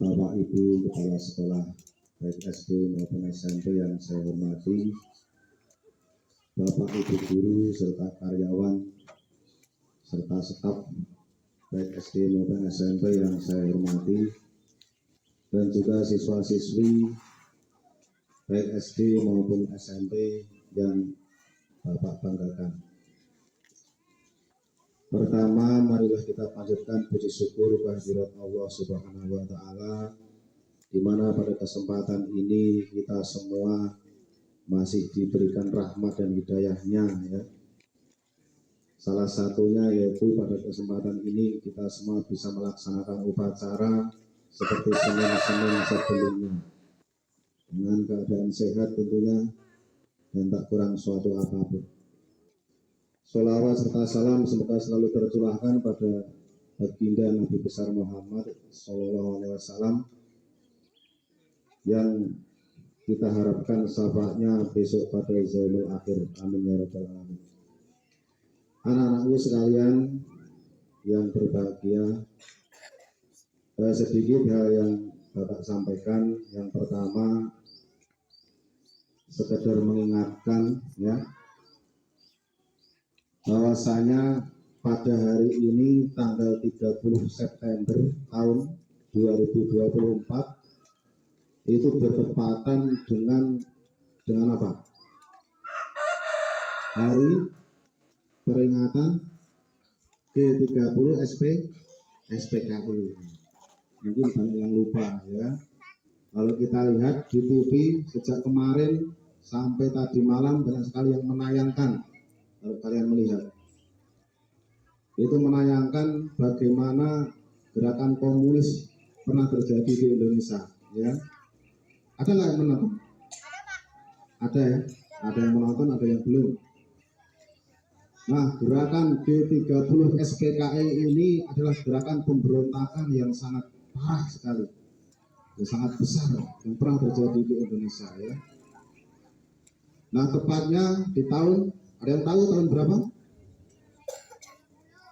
Bapak Ibu Kepala Sekolah baik SD maupun SMP yang saya hormati, Bapak Ibu Guru serta karyawan serta staf baik SD maupun SMP yang saya hormati, dan juga siswa-siswi baik SD maupun SMP yang Bapak banggakan. Pertama, marilah kita panjatkan puji syukur kehadirat Allah Subhanahu wa Ta'ala, di mana pada kesempatan ini kita semua masih diberikan rahmat dan hidayahnya, ya. Salah satunya yaitu pada kesempatan ini kita semua bisa melaksanakan upacara seperti Senin-Senin sebelumnya dengan keadaan sehat tentunya dan tak kurang suatu apapun. Sholawat serta salam semoga selalu tercurahkan pada baginda Nabi besar Muhammad Sallallahu Alaihi Wasallam yang kita harapkan syafaatnya besok pada zamanul akhir. Amin ya rabbal alamin. Anak-anakku sekalian yang berbahagia, sedikit hal yang Bapak sampaikan. Yang pertama, sekedar mengingatkan, ya, bahwasanya pada hari ini tanggal 30 September tahun 2024 itu bertepatan dengan apa? Hari peringatan ke-30 SPKI. Mungkin banyak yang lupa, ya. Kalau kita lihat di TV sejak kemarin sampai tadi malam banyak sekali yang menayangkan. Kalau kalian melihat, itu menayangkan bagaimana gerakan komunis pernah terjadi di Indonesia, ya. Ada nggak yang menonton? Ada, ya. Ada yang menonton, ada yang belum. Nah, gerakan G30 SPKI ini adalah gerakan pemberontakan yang sangat parah sekali, yang sangat besar yang pernah terjadi di Indonesia, ya. Nah, tepatnya di tahun, ada yang tahu tahun berapa?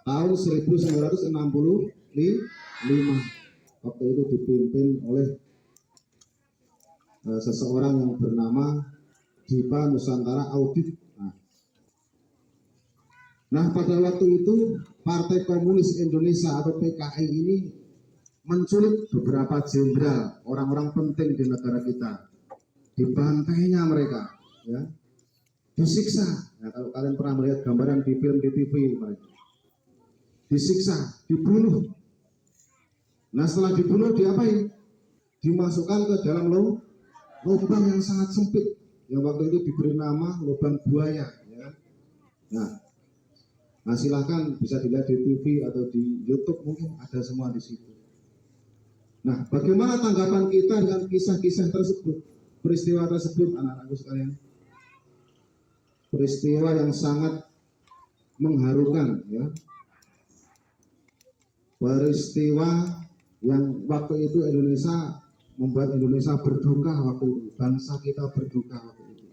Tahun 1965. Waktu itu dipimpin oleh seseorang yang bernama Dipa Nusantara Audit. Nah, pada waktu itu Partai Komunis Indonesia atau PKI ini menculik beberapa jenderal, orang-orang penting di negara kita. Dibantainya mereka, ya. Disiksa. Nah, kalau kalian pernah melihat gambaran di film di TV, mereka disiksa, dibunuh. Nah, setelah dibunuh diapain? Dimasukkan ke dalam lubang yang sangat sempit, yang waktu itu diberi nama lubang buaya, ya. Nah, silahkan bisa dilihat di TV atau di YouTube, mungkin ada semua di situ. Nah, bagaimana tanggapan kita dengan kisah-kisah tersebut, peristiwa tersebut, anak-anakku sekalian? Peristiwa yang sangat mengharukan, ya. Peristiwa yang waktu itu Indonesia membuat Indonesia berduka waktu itu, bangsa kita berduka waktu itu.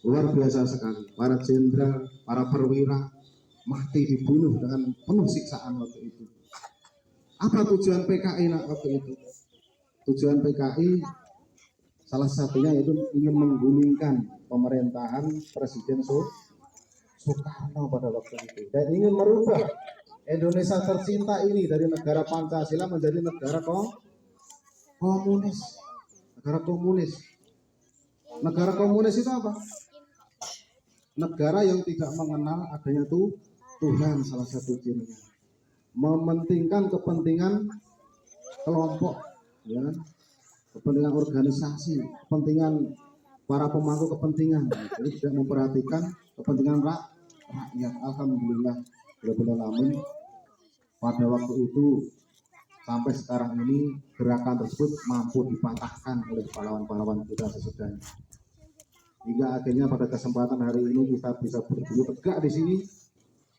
Luar biasa sekali. Para jenderal, para perwira mati dibunuh dengan penuh siksaan waktu itu. Apa tujuan PKI waktu itu? Tujuan PKI salah satunya itu ingin menggulingkan pemerintahan Presiden Soekarno pada waktu itu, dan ingin merubah Indonesia tercinta ini dari negara Pancasila menjadi negara komunis. Negara komunis. Negara komunis itu apa? Negara yang tidak mengenal adanya Tuhan, salah satu cirinya. Mementingkan kepentingan kelompok, ya, kepentingan organisasi, kepentingan para pemangku kepentingan. Jadi tidak memperhatikan kepentingan rakyat. Alhamdulillah, alamin. Pada waktu itu sampai sekarang ini gerakan tersebut mampu dipatahkan oleh pahlawan-pahlawan kita sesudahnya. Hingga akhirnya pada kesempatan hari ini kita bisa berdiri tegak di sini,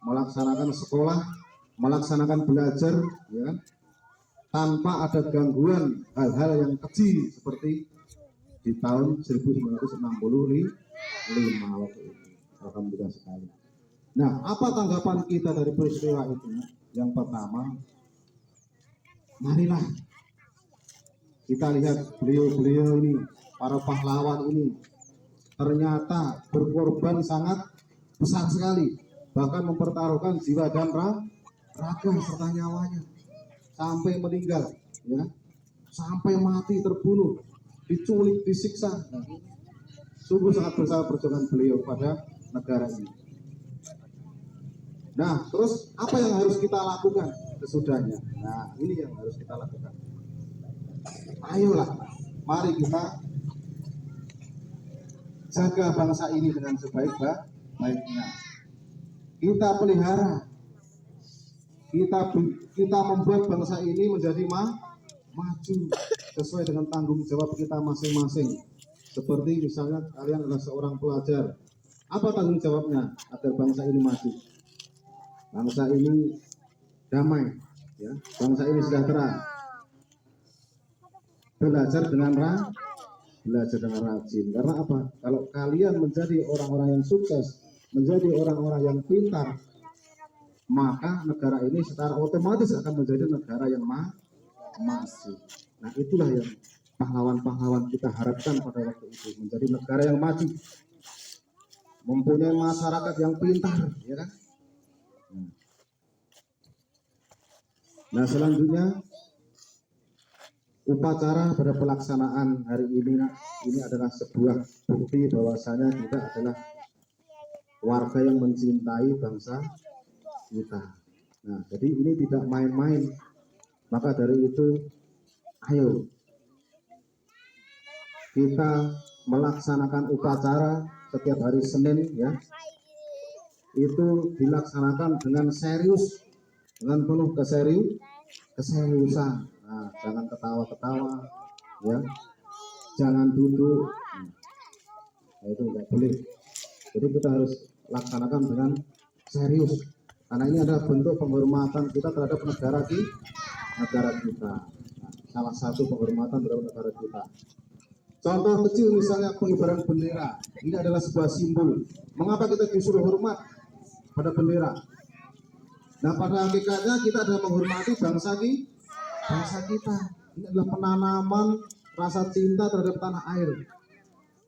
melaksanakan sekolah, melaksanakan belajar, ya, tanpa ada gangguan hal-hal yang kecil seperti di tahun 1965 waktu itu. Alhamdulillah sekali. Nah, apa tanggapan kita dari peristiwa itu? Yang pertama, marilah Kita lihat beliau-beliau ini, para pahlawan ini, ternyata berkorban sangat besar sekali, bahkan mempertaruhkan jiwa dan raga serta nyawanya sampai meninggal, ya, sampai mati, terbunuh, diculik, disiksa. Sungguh sangat besar perjuangan beliau pada negara ini. Nah, terus apa yang harus kita lakukan sesudahnya? Nah, ini yang harus kita lakukan. Ayolah, mari kita jaga bangsa ini dengan sebaik-baiknya. Kita pelihara, kita membuat bangsa ini menjadi maju sesuai dengan tanggung jawab kita masing-masing. Seperti misalnya kalian adalah seorang pelajar, apa tanggung jawabnya agar bangsa ini maju? Bangsa ini damai, ya, bangsa ini sejahtera. Belajar dengan rajin. Karena apa? Kalau kalian menjadi orang-orang yang sukses, menjadi orang-orang yang pintar, maka negara ini secara otomatis akan menjadi negara yang maju. Nah, itulah yang pahlawan-pahlawan kita harapkan pada waktu itu, menjadi negara yang maju, mempunyai masyarakat yang pintar, ya kan? Nah, selanjutnya upacara pada pelaksanaan hari ini adalah sebuah bukti bahwasanya kita adalah warga yang mencintai bangsa kita. Nah, jadi ini tidak main-main. Maka dari itu, ayo kita melaksanakan upacara setiap hari Senin, ya. Itu dilaksanakan dengan serius, dengan penuh keseriusan. Nah, jangan ketawa-ketawa, ya, jangan duduk. Nah, itu tidak boleh. Jadi kita harus laksanakan dengan serius, karena ini adalah bentuk penghormatan kita terhadap negara kita. Nah, salah satu penghormatan terhadap negara kita. Contoh kecil misalnya pengibaran bendera. Ini adalah sebuah simbol. Mengapa kita disuruh hormat pada bendera? Nah, pada hakikatnya kita adalah menghormati bangsa kita. Ini adalah penanaman rasa cinta terhadap tanah air,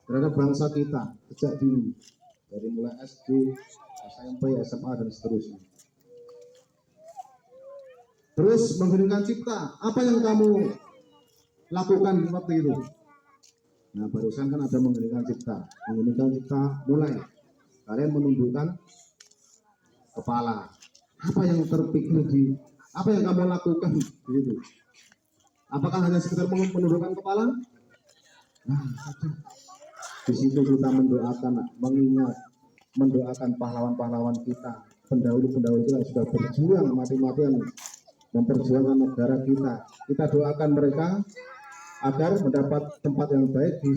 terhadap bangsa kita sejak dini, dari mulai SD, SMP, SMA dan seterusnya. Terus mengheningkan cipta. Apa yang kamu lakukan waktu itu? Nah, barusan kan ada mengheningkan cipta. Mengheningkan cipta mulai kalian menundukkan kepala. Apa yang terpikir apa yang kamu lakukan gitu? Apakah hanya sekedar menundukkan kepala? Nah, di situ kita mendoakan, mendoakan pahlawan-pahlawan kita, pendahulu-pendahulu kita yang sudah berjuang mati-matian memperjuangkan negara kita. Kita doakan mereka agar mendapat tempat yang baik di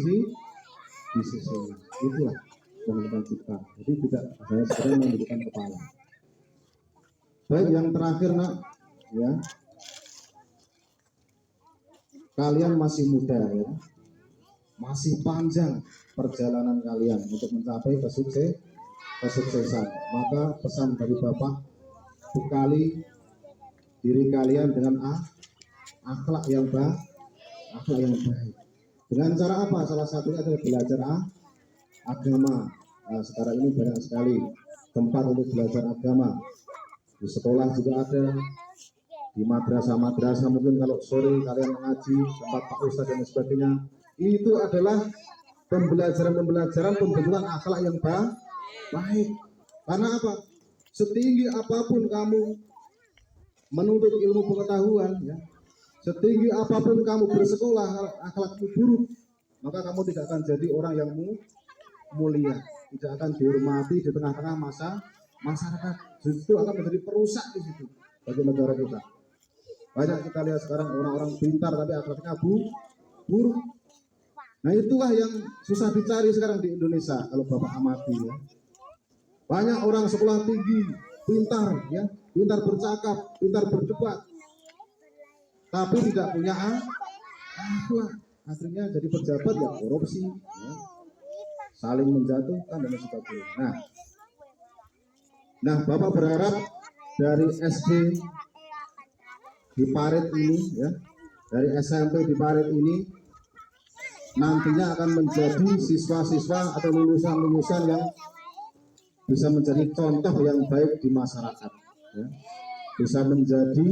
sisi. Itulah menundukkan cipta. Jadi tidak hanya sekedar menundukkan kepala. Baik, yang terakhir, nak, ya, kalian masih muda, ya, masih panjang perjalanan kalian untuk mencapai kesuksesan. Maka pesan dari Bapak, bekali diri kalian dengan akhlak yang baik. Dengan cara apa? Salah satunya adalah belajar agama. Nah, sekarang ini banyak sekali tempat untuk belajar agama. Di sekolah juga ada, di madrasah mungkin kalau sore kalian mengaji, tempat Pak Ustadz dan sebagainya. Itu adalah pembelajaran pembentukan akhlak yang baik. Karena apa? Setinggi apapun kamu menuntut ilmu pengetahuan, ya, setinggi apapun kamu bersekolah, akhlakmu buruk, maka kamu tidak akan jadi orang yang mulia, tidak akan dihormati di tengah-tengah masyarakat. Justru akan menjadi perusak di situ bagi negara kita. Banyak kita lihat sekarang orang-orang pintar tapi akhlaknya buruk. Nah, itulah yang susah dicari sekarang di Indonesia. Kalau Bapak amati, ya, banyak orang sekolah tinggi, pintar, ya, pintar bercakap, pintar berdebat, tapi tidak punya akhlak. Akhirnya jadi pejabat ya korupsi, ya, saling menjatuhkan dan sebagainya. Nah, Bapak berharap dari SD di Parit ini, ya, dari SMP di Parit ini nantinya akan menjadi siswa-siswa atau lulusan-lulusan yang bisa menjadi contoh yang baik di masyarakat, ya. Bisa menjadi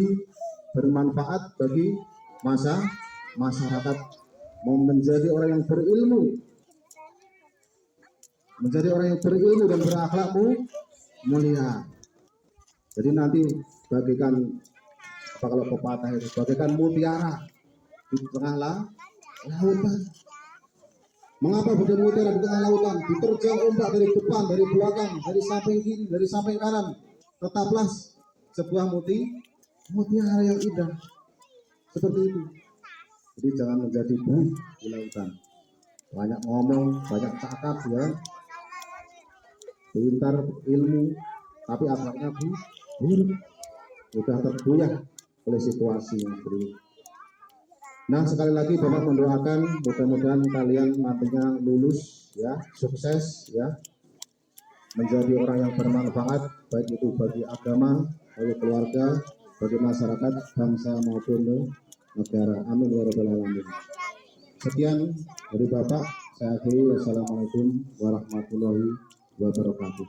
bermanfaat bagi masyarakat, mau menjadi orang yang berilmu, dan berakhlak mulia. Jadi nanti bagikan apa kalau pepatah itu, bagikan mutiara di tengah lautan. Mengapa bagian mutiara di tengah lautan? Diterjang ombak dari depan, dari belakang, dari samping kiri, dari samping kanan. Tetaplah sebuah mutiara yang indah seperti itu. Jadi jangan menjadi buih di lautan. Banyak ngomong, banyak cakap, ya, pintar ilmu, tapi akhlaknya buruk, mudah tergoyah oleh situasi yang seperti. Nah, sekali lagi Bapak mendoakan mudah-mudahan kalian nantinya lulus, ya, sukses, ya, menjadi orang yang bermanfaat baik itu bagi agama, bagi keluarga, bagi masyarakat, bangsa maupun negara. Amin ya rabbal alamin. Sekian dari Bapak, saya akhiri. Wassalamualaikum warahmatullahi wabarakatuh.